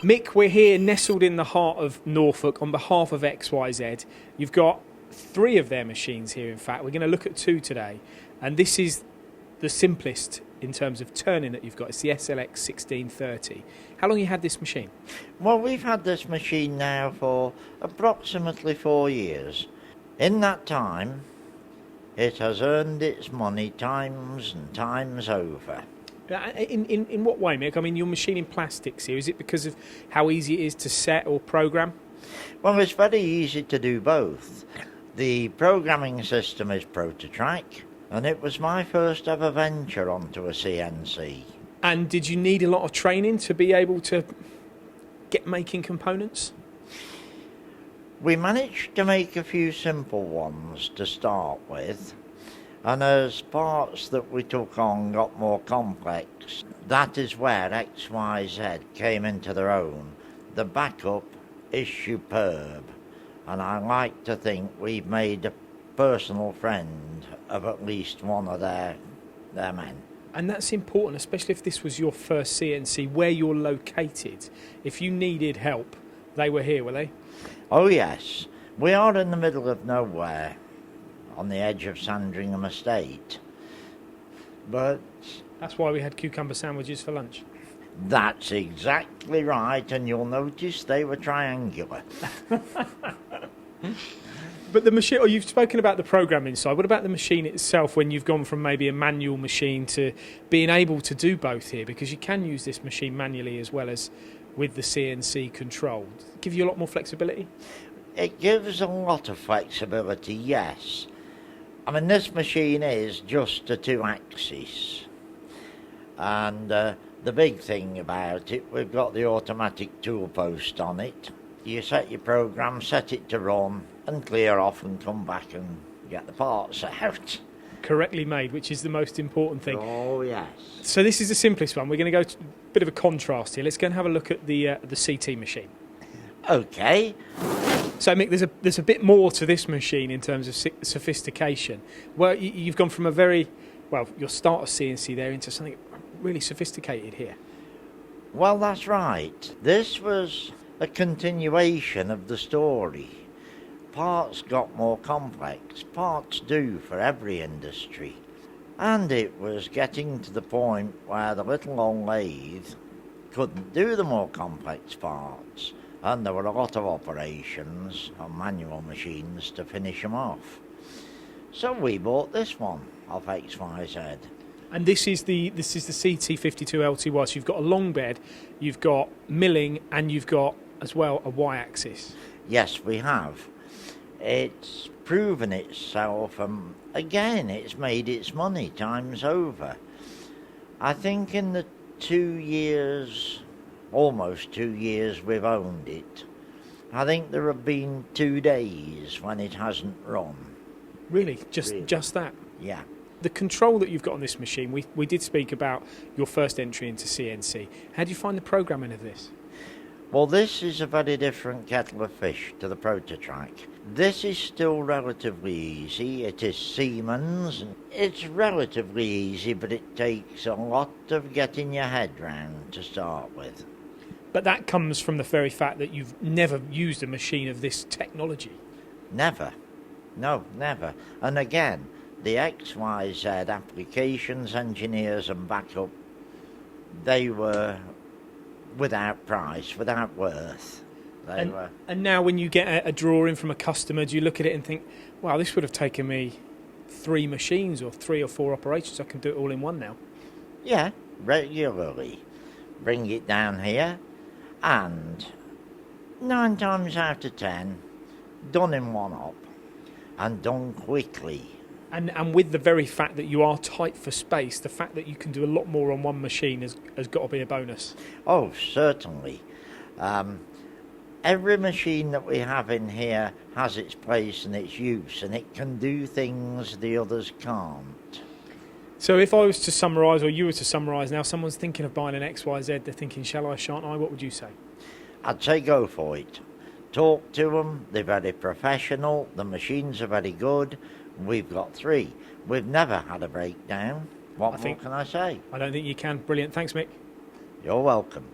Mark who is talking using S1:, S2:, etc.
S1: Mick, we're here nestled in the heart of Norfolk on behalf of XYZ. You've got 3 of their machines here, in fact. We're going to look at 2 today. And this is the simplest in terms of turning that you've got. It's the SLX 1630. How long have you had this machine?
S2: Well, we've had this machine now for approximately 4 years. In that time, it has earned its money times and times over.
S1: In what way, Mick? I mean, you're machining plastics here. Is it because of how easy it is to set or program?
S2: Well, it's very easy to do both. The programming system is Prototrack, and it was my first ever venture onto a CNC.
S1: And did you need a lot of training to be able to get making components?
S2: We managed to make a few simple ones to start with, and as parts that we took on got more complex, that is where XYZ came into their own. The backup is superb, and I like to think we've made a personal friend of at least one of their men.
S1: And that's important, especially if this was your first CNC, where you're located. If you needed help, they were here, were they?
S2: Oh yes, we are in the middle of nowhere, on the edge of Sandringham Estate. But
S1: that's why we had cucumber sandwiches for lunch.
S2: That's exactly right, and you'll notice they were triangular.
S1: But the machine, you've spoken about the programming side. What about the machine itself when you've gone from maybe a manual machine to being able to do both here? Because you can use this machine manually as well as with the CNC control. Give you a lot more flexibility?
S2: It gives a lot of flexibility, yes. I mean, this machine is just a 2-axis. And the big thing about it, we've got the automatic tool post on it. You set your program, set it to run, and clear off and come back and get the parts out.
S1: Correctly made, which is the most important thing.
S2: Oh, yes.
S1: So this is the simplest one. We're going to go to a bit of a contrast here. Let's go and have a look at the CT machine.
S2: Okay.
S1: So, Mick, there's a bit more to this machine in terms of sophistication. Well, you've gone from your start of CNC there into something really sophisticated here.
S2: Well, that's right. This was a continuation of the story. Parts got more complex. Parts do for every industry. And it was getting to the point where the little old lathe couldn't do the more complex parts. And there were a lot of operations on manual machines to finish them off. So we bought this one off XYZ.
S1: And this is the CT52 LTY. So you've got a long bed, you've got milling, and you've got as well a Y-axis.
S2: Yes, we have. It's proven itself, and again, it's made its money times over. I think in the 2 years, almost 2 years we've owned it, I think there have been 2 days when it hasn't run.
S1: Really? Just that?
S2: Yeah.
S1: The control that you've got on this machine, we did speak about your first entry into CNC. How do you find the programming of this?
S2: Well, this is a very different kettle of fish to the Prototrack. This is still relatively easy. It is Siemens. It's relatively easy, but it takes a lot of getting your head round to start with.
S1: But that comes from the very fact that you've never used a machine of this technology.
S2: Never. No, never. And again, the XYZ applications engineers and backup, they were without price, without worth.
S1: And now when you get a drawing from a customer, do you look at it and think, wow, this would have taken me 3 machines or 3 or 4 operations. I can do it all in one now.
S2: Yeah, regularly. Bring it down here, and 9 times out of 10, done in one up, and done quickly.
S1: And with the very fact that you are tight for space, the fact that you can do a lot more on one machine has got to be a bonus.
S2: Oh, certainly. Every machine that we have in here has its place and its use, and it can do things the others can't.
S1: So if I was to summarise, or you were to summarise now, someone's thinking of buying an XYZ, they're thinking, shall I, shan't I? What would you say?
S2: I'd say go for it. Talk to them, they're very professional, the machines are very good. We've got 3. We've never had a breakdown. What more can I say?
S1: I don't think you can. Brilliant. Thanks, Mick.
S2: You're welcome.